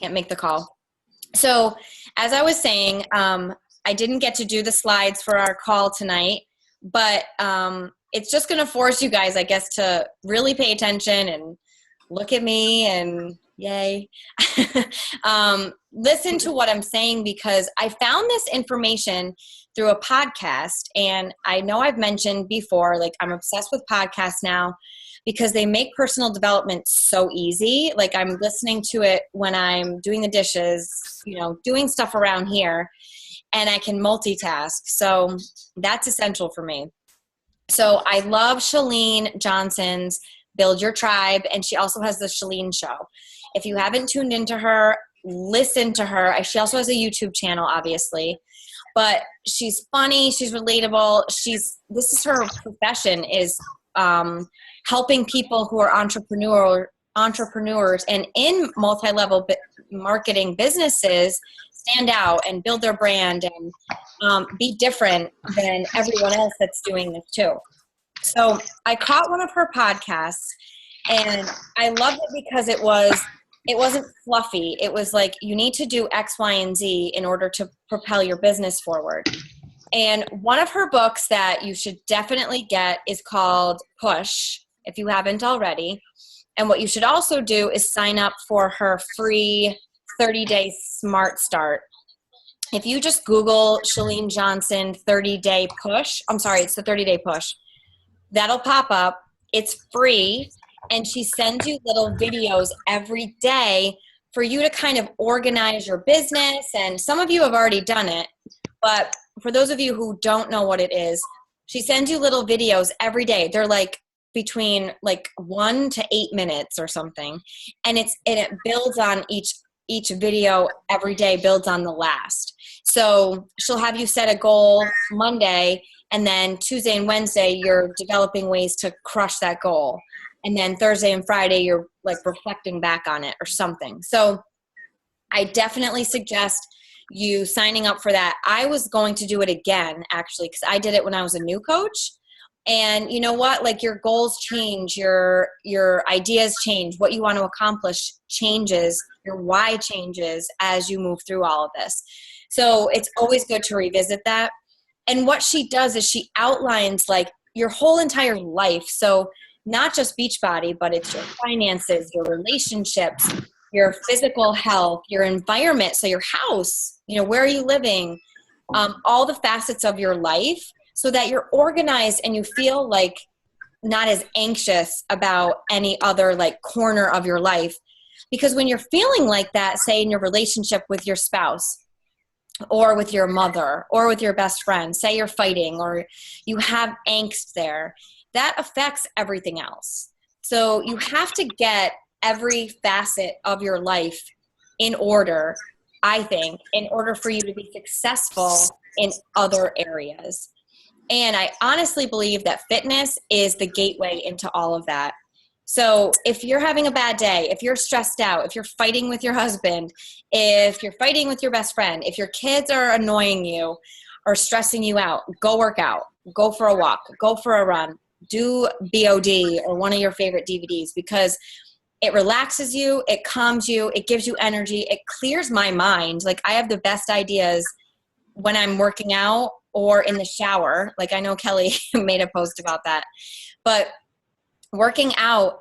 can't make the call. So as I was saying, I didn't get to do the slides for our call tonight, but it's just going to force you guys, I guess, to really pay attention and look at me and yay. Listen to what I'm saying, because I found this information through a podcast. And I know I've mentioned before, like, I'm obsessed with podcasts now because they make personal development so easy. Like, I'm listening to it when I'm doing the dishes, doing stuff around here, and I can multitask. So that's essential for me. So I love Chalene Johnson's Build Your Tribe, and she also has the Chalene Show. If you haven't tuned into her, listen to her. She also has a YouTube channel, obviously, but she's funny, she's relatable. This is her profession, is helping people who are entrepreneurs and in multi-level marketing businesses stand out and build their brand and be different than everyone else that's doing this too. So I caught one of her podcasts and I loved it because it wasn't fluffy. It was like, you need to do X, Y, and Z in order to propel your business forward. And one of her books that you should definitely get is called Push, if you haven't already. And what you should also do is sign up for her free 30-day Smart Start. If you just Google Chalene Johnson 30-day push, it's the 30-day push. That'll pop up. It's free. And she sends you little videos every day for you to kind of organize your business. And some of you have already done it. But for those of you who don't know what it is, she sends you little videos every day. They're like between like 1 to 8 minutes or something. And it builds on each video every day, builds on the last. So she'll have you set a goal Monday, and then Tuesday and Wednesday, you're developing ways to crush that goal. And then Thursday and Friday, you're like reflecting back on it or something. So I definitely suggest you signing up for that. I was going to do it again, actually, because I did it when I was a new coach. And you know what? Like, your goals change, your ideas change, what you want to accomplish changes, your why changes as you move through all of this. So it's always good to revisit that. And what she does is she outlines like your whole entire life. So not just Beachbody, but it's your finances, your relationships, your physical health, your environment. So your house, where are you living? All the facets of your life, so that you're organized and you feel like not as anxious about any other like corner of your life. Because when you're feeling like that, say in your relationship with your spouse or with your mother or with your best friend, say you're fighting or you have angst there, that affects everything else. So you have to get every facet of your life in order, I think, in order for you to be successful in other areas. And I honestly believe that fitness is the gateway into all of that. So if you're having a bad day, if you're stressed out, if you're fighting with your husband, if you're fighting with your best friend, if your kids are annoying you or stressing you out, go work out, go for a walk, go for a run, do BOD or one of your favorite DVDs, because it relaxes you, it calms you, it gives you energy, it clears my mind. Like, I have the best ideas when I'm working out or in the shower. Like, I know Kelly made a post about that, but working out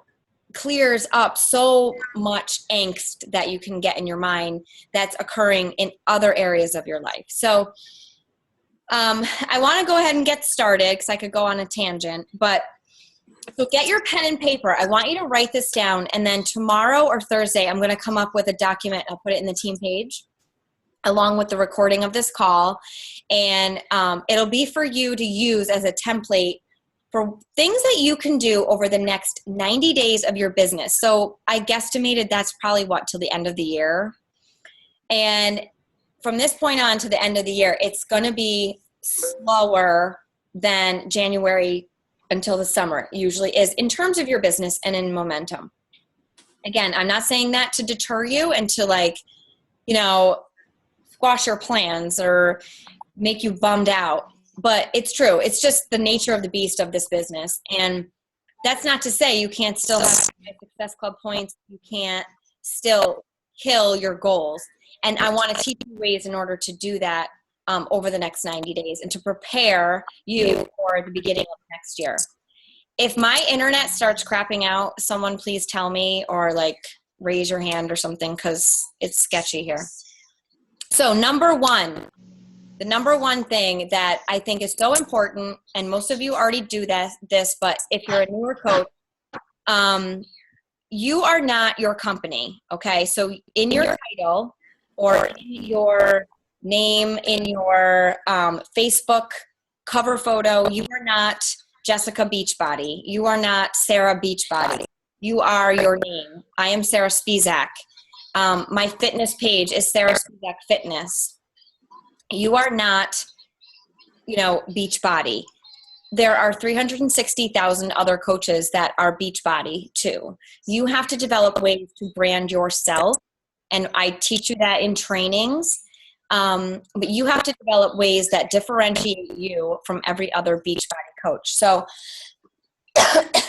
clears up so much angst that you can get in your mind that's occurring in other areas of your life. So I want to go ahead and get started because I could go on a tangent, but so get your pen and paper. I want you to write this down, and then tomorrow or Thursday, I'm going to come up with a document. I'll put it in the team page along with the recording of this call, and it'll be for you to use as a template for things that you can do over the next 90 days of your business. So I guesstimated that's probably till the end of the year. And from this point on to the end of the year, it's going to be slower than January until the summer usually is in terms of your business and in momentum. Again, I'm not saying that to deter you and to squash your plans or make you bummed out, but it's true. It's just the nature of the beast of this business. And that's not to say you can't still have Success Club points. You can't still kill your goals. And I want to teach you ways in order to do that over the next 90 days and to prepare you for the beginning of next year. If my internet starts crapping out, someone please tell me, or like raise your hand or something, because it's sketchy here. So the number one thing that I think is so important, and most of you already do this, but if you're a newer coach, you are not your company, okay? So in your title or in your name, in your Facebook cover photo, you are not Jessica Beachbody. You are not Sarah Beachbody. You are your name. I am Sarah Spizak. My fitness page is Sarah Spizak Fitness. You are not, Beachbody. There are 360,000 other coaches that are Beachbody too. You have to develop ways to brand yourself, and I teach you that in trainings. But you have to develop ways that differentiate you from every other Beachbody coach. So,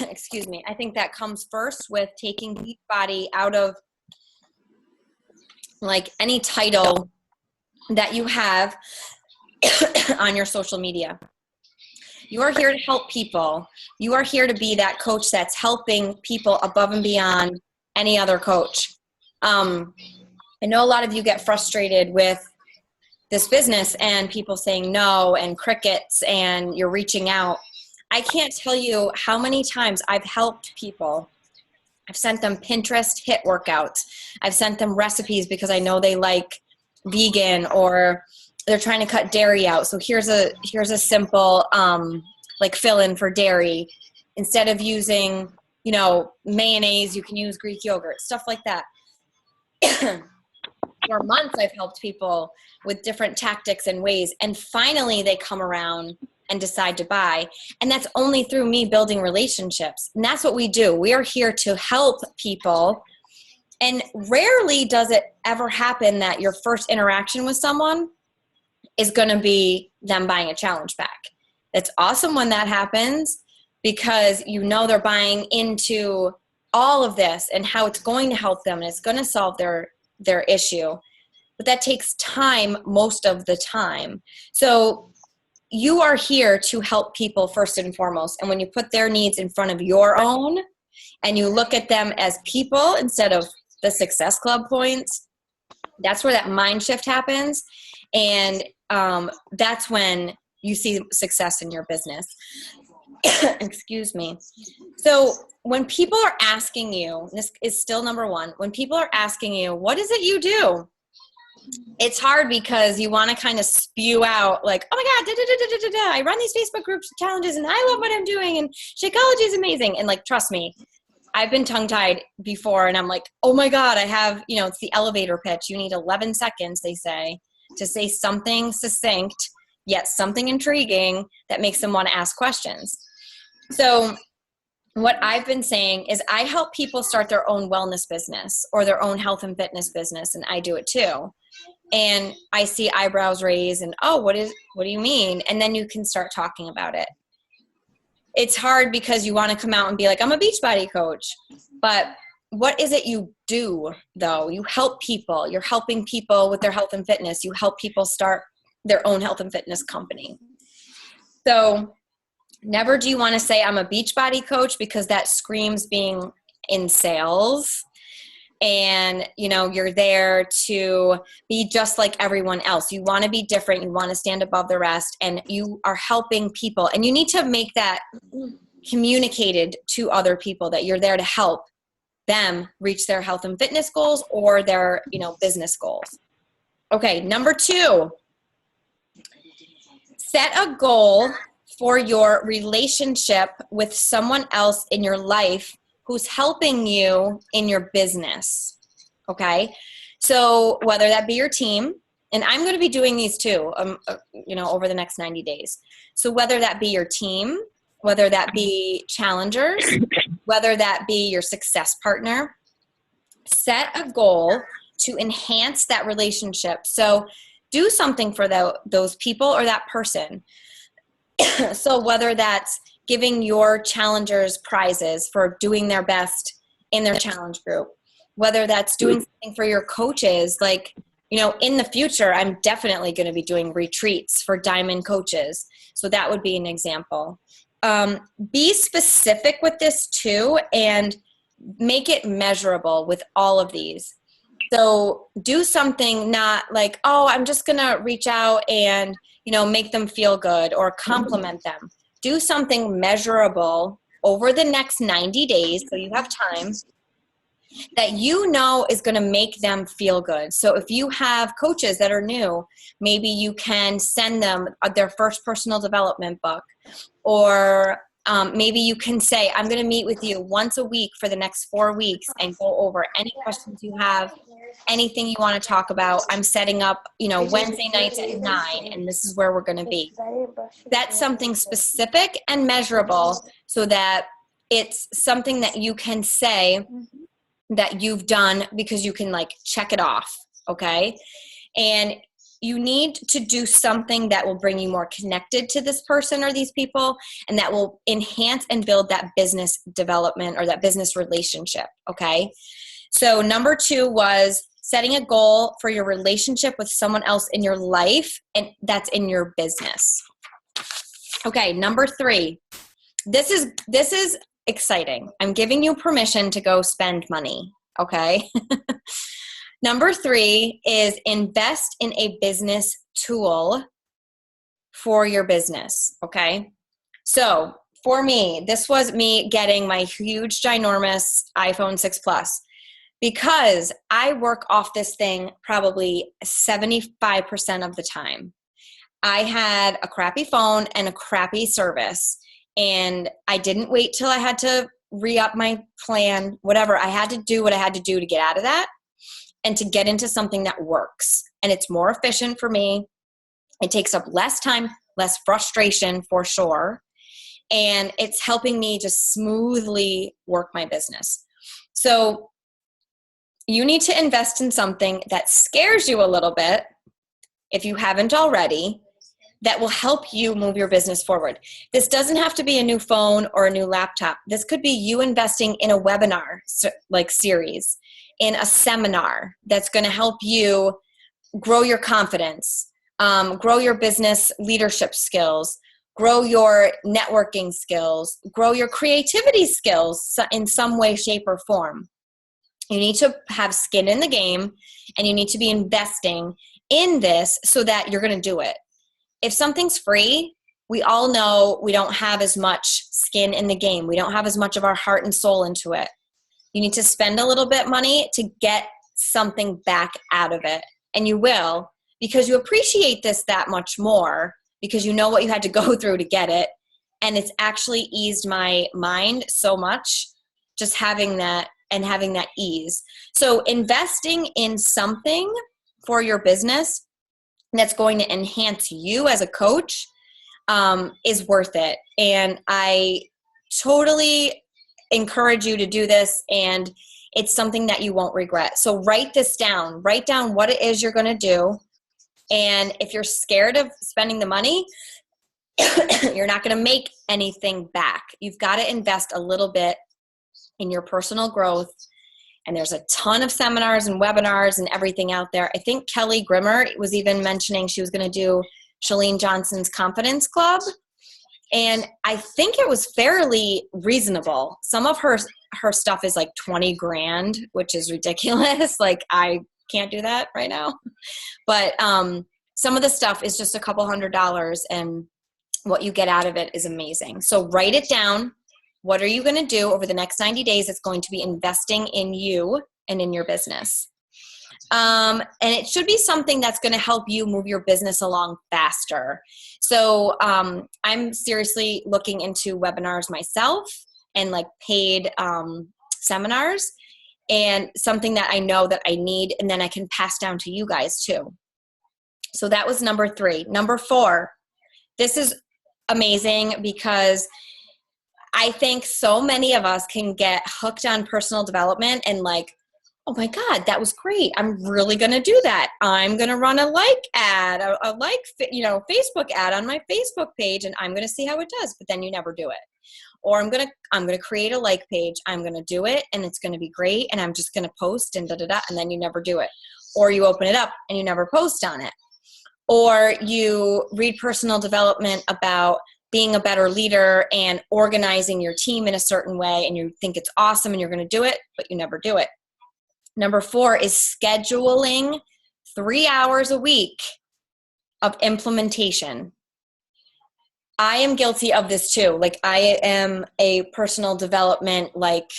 excuse me, I think that comes first with taking Beachbody out of like any title that you have on your social media. You are here to help people. You are here to be that coach that's helping people above and beyond any other coach. I know a lot of you get frustrated with this business and people saying no and crickets and you're reaching out. I can't tell you how many times I've helped people. I've sent them Pinterest HIIT workouts. I've sent them recipes because I know they like vegan or they're trying to cut dairy out. So here's a simple like fill-in for dairy. Instead of using, mayonnaise, you can use Greek yogurt, stuff like that. For months, I've helped people with different tactics and ways, and finally they come around and decide to buy. And that's only through me building relationships. And that's what we do. We are here to help people. And rarely does it ever happen that your first interaction with someone is going to be them buying a challenge pack. It's awesome when that happens because they're buying into all of this and how it's going to help them and it's going to solve their issue. But that takes time most of the time. So you are here to help people first and foremost. And when you put their needs in front of your own and you look at them as people instead of the Success Club points, that's where that mind shift happens. And that's when you see success in your business. Excuse me. So when people are asking you, this is still number one, when people are asking you, what is it you do? It's hard because you want to kind of spew out like, oh my God, I run these Facebook groups challenges and I love what I'm doing and Shakeology is amazing. And like, trust me, I've been tongue-tied before and I'm like, oh my God, I have, it's the elevator pitch. You need 11 seconds, they say, to say something succinct, yet something intriguing that makes them want to ask questions. So what I've been saying is I help people start their own wellness business or their own health and fitness business, and I do it too. And I see eyebrows raise and, oh, what do you mean? And then you can start talking about it. It's hard because you want to come out and be like, I'm a Beachbody coach. But what is it you do, though? You help people. You're helping people with their health and fitness. You help people start their own health and fitness company. So never do you want to say I'm a Beachbody coach because that screams being in sales. And, you're there to be just like everyone else. You want to be different. You want to stand above the rest. And you are helping people. And you need to make that communicated to other people that you're there to help them reach their health and fitness goals or their, business goals. Okay, number 2, set a goal for your relationship with someone else in your life who's helping you in your business. Okay. So whether that be your team, and I'm going to be doing these too, over the next 90 days. So whether that be your team, whether that be challengers, whether that be your success partner, set a goal to enhance that relationship. So do something for those people or that person. So whether that's giving your challengers prizes for doing their best in their challenge group, whether that's doing something for your coaches, like, in the future, I'm definitely going to be doing retreats for diamond coaches. So that would be an example. Be specific with this too, and make it measurable with all of these. So do something not like, oh, I'm just going to reach out and, make them feel good or compliment them. Do something measurable over the next 90 days, so you have time, that is going to make them feel good. So if you have coaches that are new, maybe you can send them their first personal development book, or maybe you can say, I'm going to meet with you once a week for the next 4 weeks and go over any questions you have, anything you want to talk about. I'm setting up, Wednesday nights at 9, and this is where we're going to be. That's something specific and measurable, so that it's something that you can say that you've done, because you can check it off. Okay. And you need to do something that will bring you more connected to this person or these people, and that will enhance and build that business development or that business relationship. Okay. So number 2 was setting a goal for your relationship with someone else in your life, and that's in your business. Okay. Number 3, this is exciting. I'm giving you permission to go spend money. Okay. Number 3 is invest in a business tool for your business. Okay. So for me, this was me getting my huge, ginormous iPhone 6 Plus, because I work off this thing probably 75% of the time. I had a crappy phone and a crappy service, and I didn't wait till I had to re-up my plan, whatever. I had to do what I had to do to get out of that and to get into something that works. And it's more efficient for me. It takes up less time, less frustration for sure. And it's helping me just smoothly work my business. So you need to invest in something that scares you a little bit, if you haven't already, that will help you move your business forward. This doesn't have to be a new phone or a new laptop. This could be you investing in a webinar series, in a seminar that's going to help you grow your confidence, grow your business leadership skills, grow your networking skills, grow your creativity skills in some way, shape, or form. You need to have skin in the game, and you need to be investing in this so that you're going to do it. If something's free, we all know we don't have as much skin in the game. We don't have as much of our heart and soul into it. You need to spend a little bit of money to get something back out of it. And you will, because you appreciate this that much more, because you know what you had to go through to get it. And it's actually eased my mind so much, just having that and having that ease. So investing in something for your business that's going to enhance you as a coach is worth it. And I totally encourage you to do this, and it's something that you won't regret. So write this down. Write down what it is you're going to do. And if you're scared of spending the money, you're not going to make anything back. You've got to invest a little bit in your personal growth. And there's a ton of seminars and webinars and everything out there. I think Kelly Grimmer was even mentioning she was going to do Chalene Johnson's Confidence Club. And I think it was fairly reasonable. Some of her stuff is like 20 grand, which is ridiculous. Like, I can't do that right now. But some of the stuff is just a couple $100, and what you get out of it is amazing. So write it down. What are you going to do over the next 90 days? It's going to be investing in you and in your business. And it should be something that's going to help you move your business along faster. So I'm seriously looking into webinars myself, and like paid seminars, and something that I know that I need, and then I can pass down to you guys too. So that was number 3. Number 4, this is amazing, because I think so many of us can get hooked on personal development and like, oh my God, that was great. I'm really going to do that. I'm going to run a like ad, a Facebook ad on my Facebook page, and I'm going to see how it does. But then you never do it. Or I'm going to create a like page. I'm going to do it and it's going to be great. And I'm just going to post and and then you never do it. Or you open it up and you never post on it. Or you read personal development about being a better leader and organizing your team in a certain way, and you think it's awesome and you're going to do it, but you never do it. Number 4 is scheduling 3 hours a week of implementation. I am guilty of this too. Like, I am a personal development, like,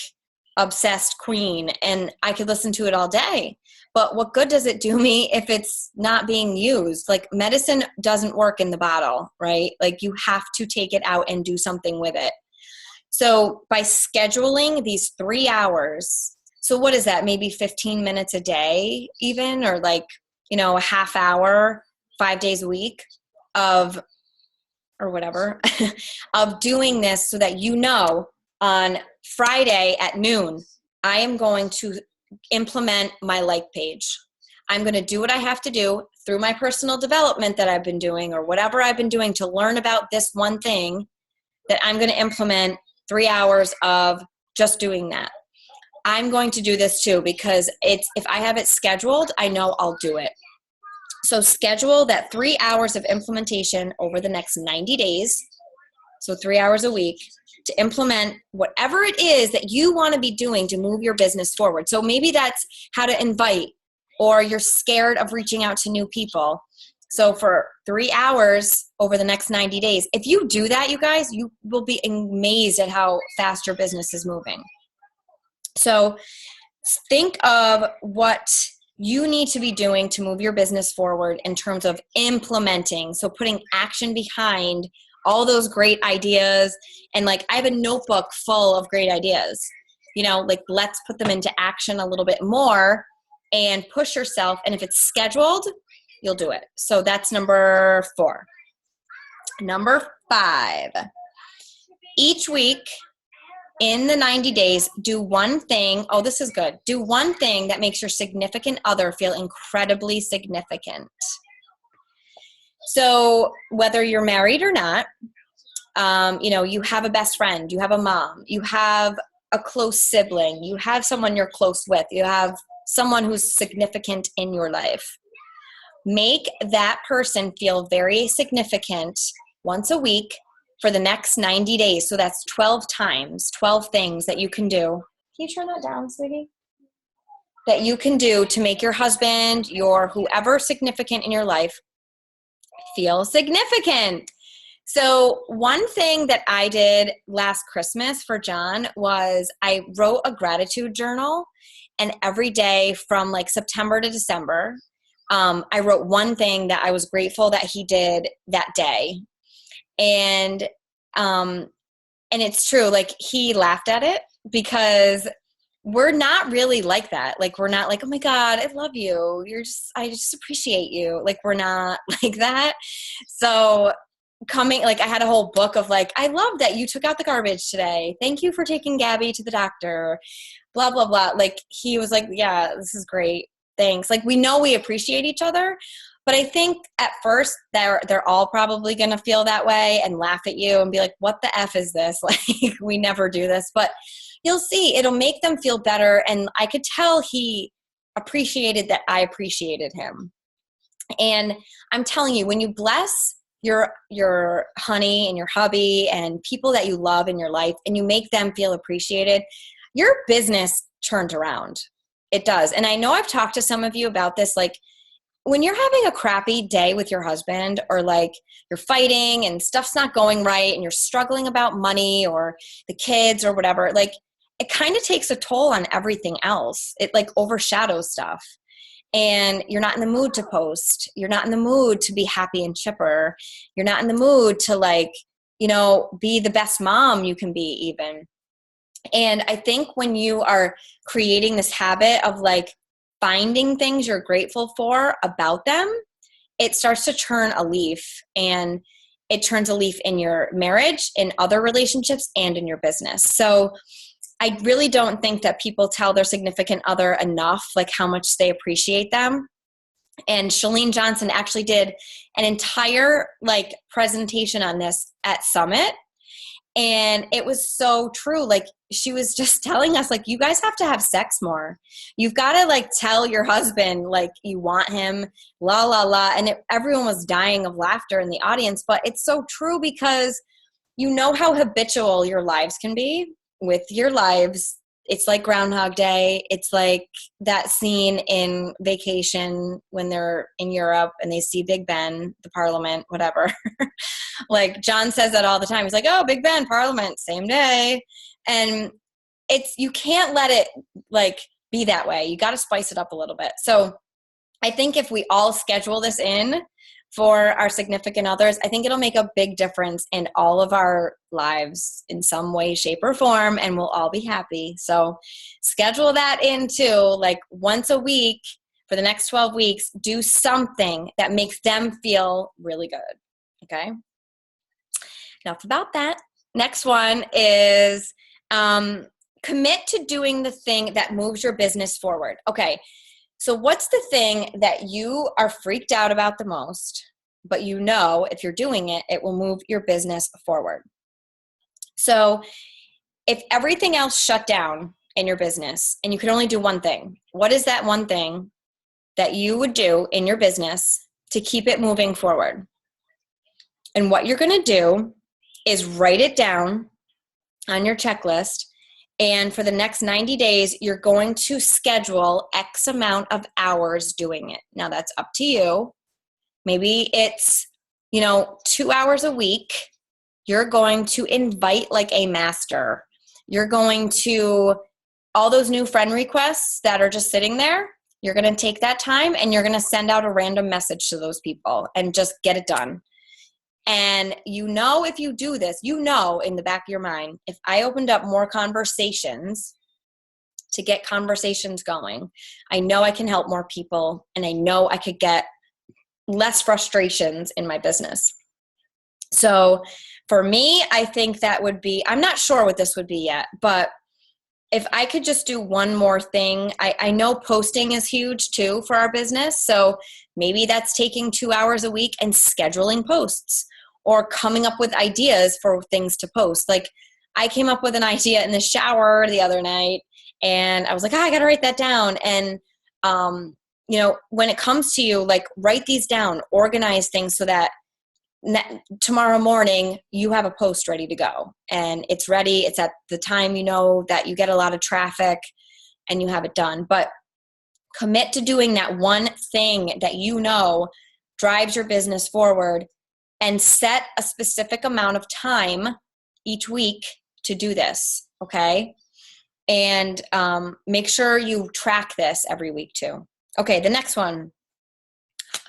obsessed queen, and I could listen to it all day. But what good does it do me if it's not being used? Like, medicine doesn't work in the bottle, right? Like, you have to take it out and do something with it. So by scheduling these 3 hours, so what is that? Maybe 15 minutes a day even, or like, a half hour, 5 days a week of, or whatever, of doing this, so that on Friday at noon, I am going to implement my like page. I'm going to do what I have to do through my personal development that I've been doing, or whatever I've been doing to learn about this one thing, that I'm going to implement 3 hours of just doing that. I'm going to do this too, because if I have it scheduled, I know I'll do it. So schedule that 3 hours of implementation over the next 90 days. So 3 hours a week to implement whatever it is that you want to be doing to move your business forward. So maybe that's how to invite, or you're scared of reaching out to new people. So for 3 hours over the next 90 days, if you do that, you guys, you will be amazed at how fast your business is moving. So think of what you need to be doing to move your business forward in terms of implementing. So putting action behind all those great ideas. And like, I have a notebook full of great ideas, like, let's put them into action a little bit more and push yourself. And if it's scheduled, you'll do it. So that's number 4. Number 5, each week in the 90 days, do one thing. Oh, this is good. Do one thing that makes your significant other feel incredibly significant. So whether you're married or not, you have a best friend, you have a mom, you have a close sibling, you have someone you're close with, you have someone who's significant in your life. Make that person feel very significant once a week for the next 90 days. So that's 12 times, 12 things that you can do. Can you turn that down, sweetie? That you can do to make your husband, your whoever significant in your life, feel significant. So one thing that I did last Christmas for John was I wrote a gratitude journal, and every day from like September to December, I wrote one thing that I was grateful that he did that day. And it's true, like, he laughed at it, because we're not really like that. Like, we're not like, oh my God, I love you. I just appreciate you. Like, we're not like that. So I had a whole book of like, I love that you took out the garbage today. Thank you for taking Gabby to the doctor, blah, blah, blah. Like, he was like, yeah, this is great. Thanks. Like, we know we appreciate each other, but I think at first they're all probably going to feel that way and laugh at you and be like, what the F is this? Like, we never do this, but you'll see, it'll make them feel better. And I could tell he appreciated that I appreciated him. And I'm telling you, when you bless your honey and your hubby and people that you love in your life, and you make them feel appreciated, your business turns around. It does. And I know I've talked to some of you about this, like, when you're having a crappy day with your husband, or like you're fighting and stuff's not going right and you're struggling about money or the kids or whatever, like, it kind of takes a toll on everything else. It like overshadows stuff. And you're not in the mood to post. You're not in the mood to be happy and chipper. You're not in the mood to be the best mom you can be even. And I think when you are creating this habit of like finding things you're grateful for about them, it starts to turn a leaf, and it turns a leaf in your marriage, in other relationships, and in your business. So I really don't think that people tell their significant other enough, like, how much they appreciate them. And Chalene Johnson actually did an entire like presentation on this at Summit. And it was so true. Like, she was just telling us, like, you guys have to have sex more. You've got to like tell your husband, like, you want him, la, la, la. And everyone was dying of laughter in the audience, but it's so true because you know how habitual your lives can be with your lives. It's like Groundhog Day. It's like that scene in Vacation when they're in Europe and they see Big Ben, the Parliament, whatever. Like, John says that all the time. He's like, oh, Big Ben, Parliament, same day. And you can't let it like be that way. You got to spice it up a little bit. So I think if we all schedule this in for our significant others, I think it'll make a big difference in all of our lives in some way, shape, or form, and we'll all be happy. So schedule that in too, like once a week for the next 12 weeks, do something that makes them feel really good. Okay? Enough about that. Next one is commit to doing the thing that moves your business forward. Okay. So what's the thing that you are freaked out about the most, but you know if you're doing it, it will move your business forward? So if everything else shut down in your business and you could only do one thing, what is that one thing that you would do in your business to keep it moving forward? And what you're going to do is write it down on your checklist. And for the next 90 days, you're going to schedule X amount of hours doing it. Now that's up to you. Maybe it's, 2 hours a week. You're going to invite like a master. You're going to, all those new friend requests that are just sitting there, you're going to take that time and you're going to send out a random message to those people and just get it done. And if you do this, in the back of your mind, if I opened up more conversations to get conversations going, I know I can help more people and I know I could get less frustrations in my business. So for me, I think that would be, I'm not sure what this would be yet, but if I could just do one more thing, I know posting is huge too for our business. So maybe that's taking 2 hours a week and scheduling posts or coming up with ideas for things to post. Like, I came up with an idea in the shower the other night and I was like, I got to write that down. And, when it comes to you, like, write these down, organize things so that tomorrow morning you have a post ready to go and it's ready. It's at the time that you get a lot of traffic and you have it done. But commit to doing that one thing that drives your business forward and set a specific amount of time each week to do this, okay? And make sure you track this every week too. Okay, the next one.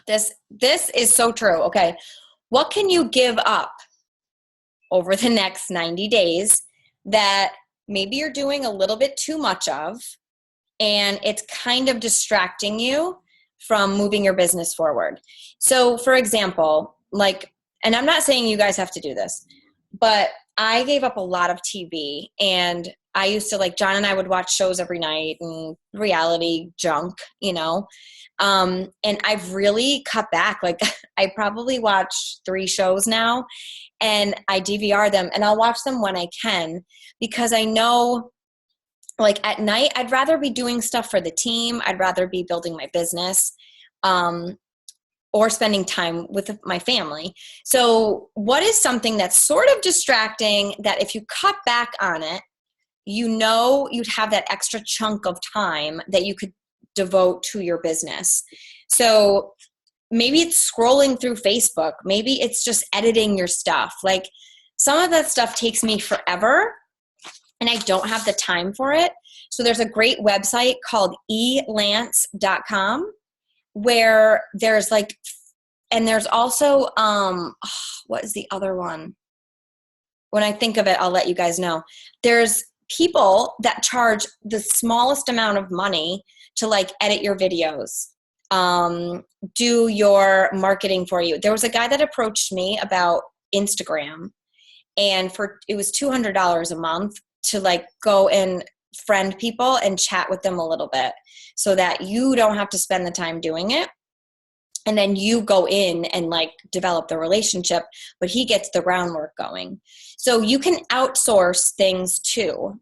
This is so true. Okay, what can you give up over the next 90 days that maybe you're doing a little bit too much of and it's kind of distracting you from moving your business forward? So for example, and I'm not saying you guys have to do this, but I gave up a lot of TV and I used to, John and I would watch shows every night and reality junk, and I've really cut back. I probably watch 3 shows now and I DVR them and I'll watch them when I can because I know at night, I'd rather be doing stuff for the team. I'd rather be building my business or spending time with my family. So what is something that's sort of distracting that if you cut back on it, you'd have that extra chunk of time that you could devote to your business? So maybe it's scrolling through Facebook. Maybe it's just editing your stuff. Some of that stuff takes me forever and I don't have the time for it. So there's a great website called elance.com where there's and there's also, what is the other one? When I think of it, I'll let you guys know. There's people that charge the smallest amount of money to edit your videos, do your marketing for you. There was a guy that approached me about Instagram and it was $200 a month to go and friend people and chat with them a little bit so that you don't have to spend the time doing it. And then you go in and like develop the relationship, but he gets the groundwork going. So you can outsource things too.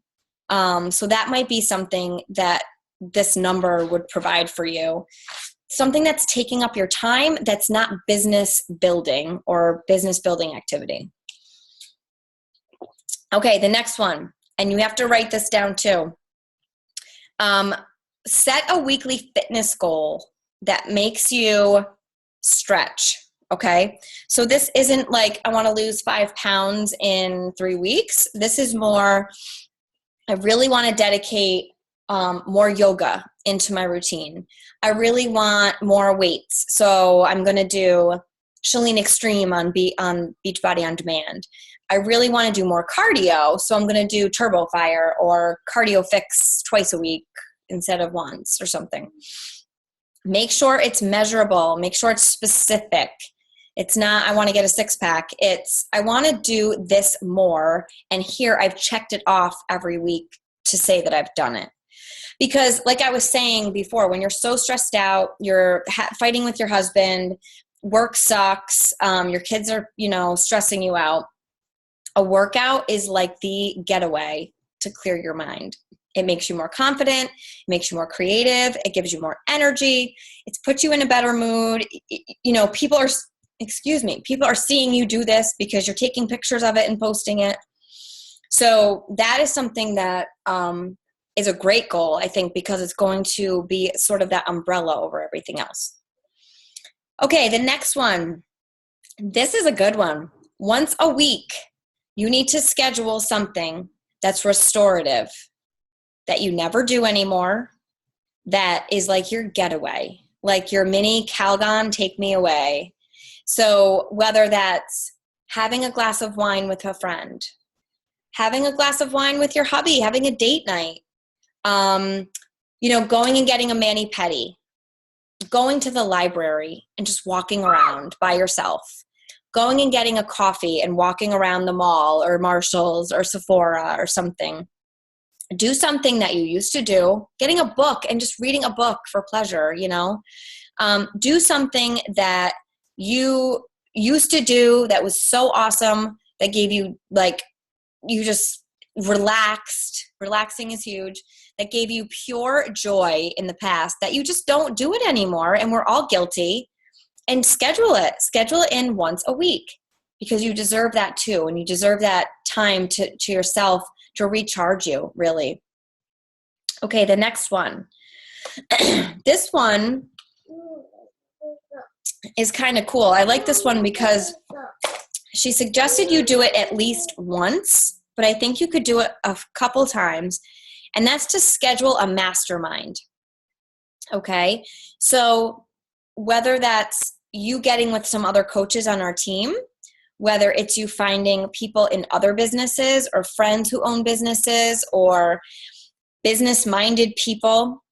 So that might be something that this number would provide for you. Something that's taking up your time that's not business building or business building activity. Okay, the next one, and you have to write this down too. Set a weekly fitness goal that makes you stretch. Okay, so this isn't like I want to lose 5 pounds in 3 weeks. This is more, I really want to dedicate more yoga into my routine. I really want more weights, so I'm going to do Chalene Extreme on Beachbody On Demand. I really want to do more cardio, so I'm going to do Turbo Fire or Cardio Fix twice a week instead of once or something. Make sure it's measurable. Make sure it's specific. It's not, I want to get a 6-pack. It's, I want to do this more, and here I've checked it off every week to say that I've done it. Because like I was saying before, when you're so stressed out, you're fighting with your husband, work sucks, your kids are, stressing you out, a workout is like the getaway to clear your mind. It makes you more confident, it makes you more creative, it gives you more energy, it's put you in a better mood. People are seeing you do this because you're taking pictures of it and posting it. So that is something that is a great goal, I think, because it's going to be sort of that umbrella over everything else. Okay, the next one. This is a good one. Once a week, you need to schedule something that's restorative, that you never do anymore, that is like your getaway, like your mini Calgon take me away. So whether that's having a glass of wine with a friend, having a glass of wine with your hubby, having a date night, going and getting a mani-pedi, going to the library and just walking around by yourself, going and getting a coffee and walking around the mall or Marshall's or Sephora or something. Do something that you used to do, getting a book and just reading a book for pleasure, do something that you used to do that was so awesome, that gave you you just relaxed. Relaxing is huge. That gave you pure joy in the past that you just don't do it anymore. And we're all guilty. And schedule it in once a week, because you deserve that too. And you deserve that time to yourself to recharge you, really. Okay, the next one. This one is kind of cool. I like this one because she suggested you do it at least once, but I think you could do it a couple times, and that's to schedule a mastermind. Okay, so whether that's you getting with some other coaches on our team, whether it's you finding people in other businesses or friends who own businesses or business-minded people,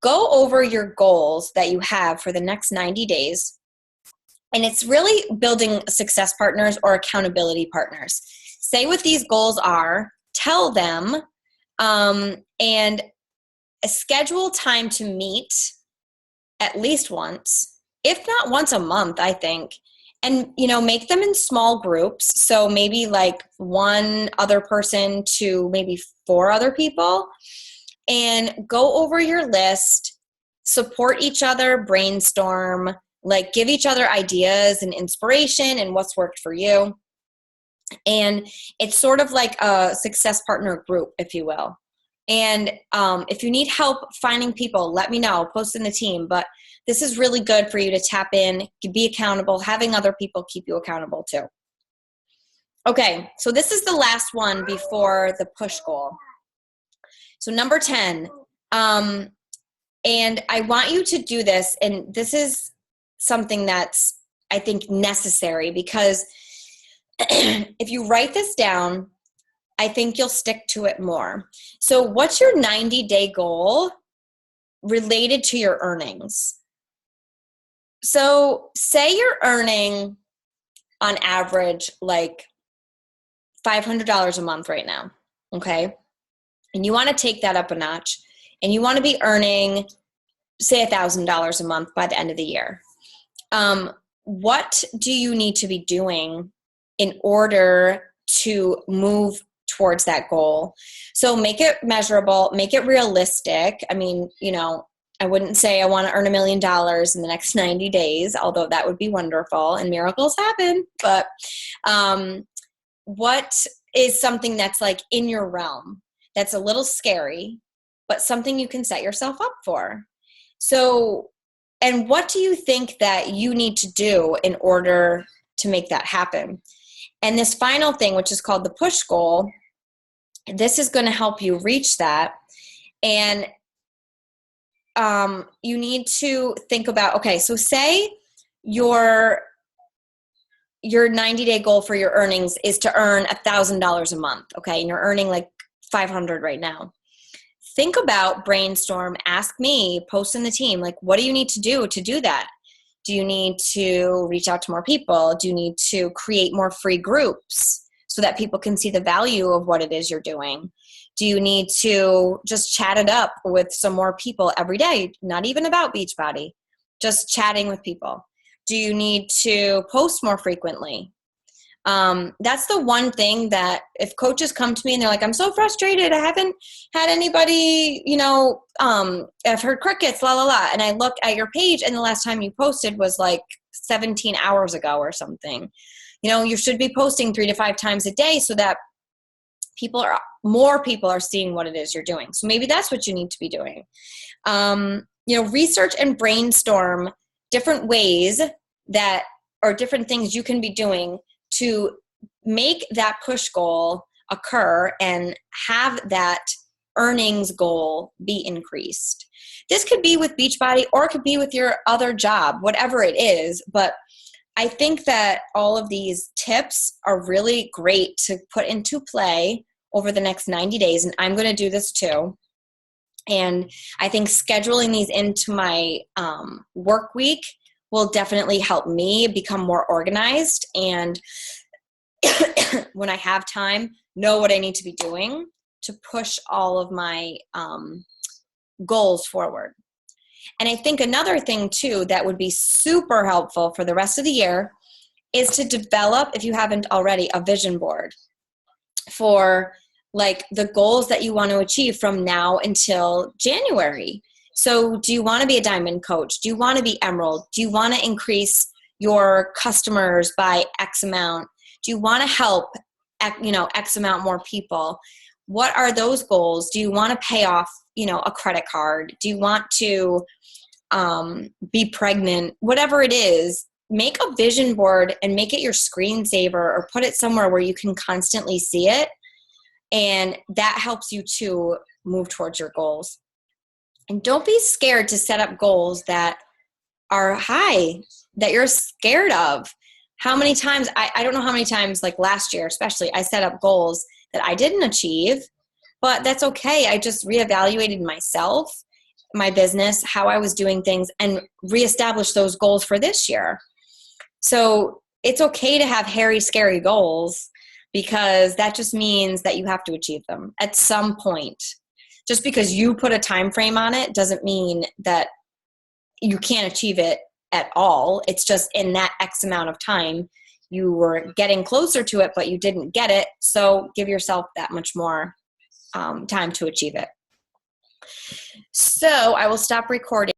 go over your goals that you have for the next 90 days. And it's really building success partners or accountability partners. Say what these goals are, tell them, and schedule time to meet at least once, if not once a month, I think. And, make them in small groups. So maybe like one other person to maybe 4 other people, and go over your list, support each other, brainstorm, give each other ideas and inspiration and what's worked for you. And it's sort of like a success partner group, if you will. And if you need help finding people, let me know, post in the team. But this is really good for you to tap in, be accountable, having other people keep you accountable too. Okay, so this is the last one before the push goal. So number 10, and I want you to do this, and this is something that's, I think, necessary, because if you write this down, I think you'll stick to it more. So what's your 90-day goal related to your earnings? So say you're earning on average like $500 a month right now, okay? And you want to take that up a notch, and you want to be earning, say, $1,000 a month by the end of the year. What do you need to be doing in order to move towards that goal? So make it measurable, make it realistic. I mean, I wouldn't say I want to earn $1 million in the next 90 days, although that would be wonderful and miracles happen. But what is something that's like in your realm that's a little scary, but something you can set yourself up for? So, and what do you think that you need to do in order to make that happen? And this final thing, which is called the push goal, this is going to help you reach that. And you need to think about, okay, so say your 90-day goal for your earnings is to earn $1,000 a month, okay? And you're earning like 500 right now. Think about, brainstorm, ask me, post in the team, like, what do you need to do that? Do you need to reach out to more people? Do you need to create more free groups so that people can see the value of what it is you're doing? Do you need to just chat it up with some more people every day? Not even about Beachbody, just chatting with people. Do you need to post more frequently? That's the one thing that if coaches come to me and they're like, I'm so frustrated, I haven't had anybody, I've heard crickets, la, la, la. And I look at your page and the last time you posted was like 17 hours ago or something. You should be posting 3 to 5 times a day so that more people are seeing what it is you're doing. So maybe that's what you need to be doing. Research and brainstorm different ways or different things you can be doing to make that push goal occur and have that earnings goal be increased. This could be with Beachbody or it could be with your other job, whatever it is. But I think that all of these tips are really great to put into play over the next 90 days. And I'm going to do this too. And I think scheduling these into my work week will definitely help me become more organized and when I have time, know what I need to be doing to push all of my goals forward. And I think another thing too that would be super helpful for the rest of the year is to develop, if you haven't already, a vision board for like the goals that you want to achieve from now until January. So do you want to be a diamond coach? Do you want to be emerald? Do you want to increase your customers by X amount? Do you want to help, X amount more people? What are those goals? Do you want to pay off, a credit card? Do you want to be pregnant? Whatever it is, make a vision board and make it your screensaver or put it somewhere where you can constantly see it. And that helps you to move towards your goals. And don't be scared to set up goals that are high, that you're scared of. How many times, I don't know how many times, like last year especially, I set up goals that I didn't achieve, but that's okay. I just reevaluated myself, my business, how I was doing things, and reestablished those goals for this year. So it's okay to have hairy, scary goals because that just means that you have to achieve them at some point. Just because you put a time frame on it doesn't mean that you can't achieve it at all. It's just in that X amount of time you were getting closer to it, but you didn't get it. So give yourself that much more time to achieve it. So I will stop recording.